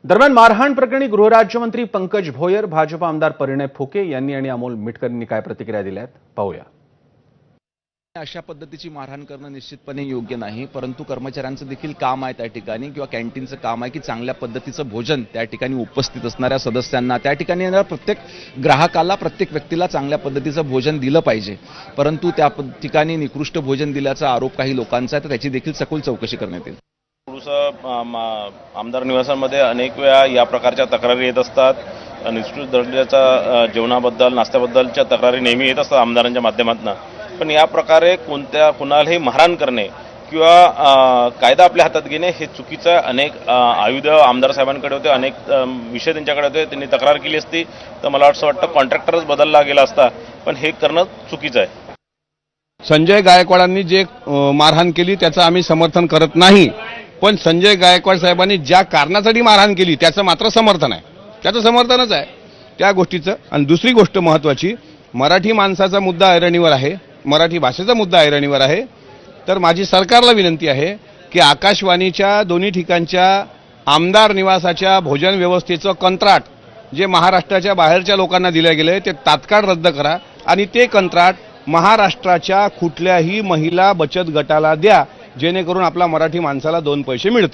दरम्यान मारहाण प्रकरणी गृहराज्यमंत्री पंकज भोयर, भाजप आमदार परिणय फुके यांनी आणि अमोल मिटकर यांनी काय प्रतिक्रिया दिल्यात पाहूया। अशा पद्धतीची मारहाण करणं निश्चितपणे योग्य नाही, परंतु कर्मचाऱ्यांचं देखील काम आहे त्या ठिकाणी किंवा कॅन्टीनचं काम आहे की चांगल्या पद्धतीचं भोजन त्या ठिकाणी उपस्थित असणाऱ्या सदस्यांना, त्या ठिकाणी येणाऱ्या प्रत्येक ग्राहकाला, प्रत्येक व्यक्तीला चांगल्या पद्धतीचं भोजन दिलं पाहिजे। परंतु त्या ठिकाणी निकृष्ट भोजन दिल्याचा आरोप काही लोकांचा आहे, तर त्याची देखील सखोल चौकशी करण्यात येईल। आमदार निवासांमध्ये अनेक वेळा या प्रकारच्या तक्रारी येत असतात। निकृष्ट दर्जाच्या जेवणाबद्दल, नाश्त्याबद्दलच्या तक्रारी नेहमी येत असतात आमदारांच्या माध्यमातून। पण या प्रकारे कुणालाही मारहाण करणे किंवा कायदा आपल्या हातात घेणे हे चुकीचं आहे। अनेक आयुध आमदार साहेबांकडे होते, अनेक विषय त्यांच्याकडे होते, त्यांनी तक्रार केली असती तर मला असं वाटतं कॉन्ट्रॅक्टरच बदलला गेला असता, पण हे करणं चुकीचं आहे। संजय गायकवाडांनी जे मारहाण केली त्याचं आम्ही समर्थन करत नाही, पण संजय गायकवाड साहेबांनी ज्या कारणासाठी मारहाण केली त्याचं मात्र समर्थन आहे, त्याचं समर्थनच आहे त्या गोष्टीचं। आणि दुसरी गोष्ट महत्त्वाची, मराठी माणसाचा मुद्दा ऐरणीवर आहे, मराठी भाषेचा मुद्दा ऐरणीवर आहे। तर माझी सरकारला विनंती आहे की आकाशवाणीच्या दोन्ही ठिकाणच्या आमदार निवासाच्या भोजन व्यवस्थेचं कंत्राट जे महाराष्ट्राच्या बाहेरच्या लोकांना दिले गेले ते तात्काळ रद्द करा आणि ते कंत्राट महाराष्ट्राच्या कुठल्याही महिला बचत गटाला द्या, जेणेकरून आपला मराठी माणसाला 2 पैसे मिळतील।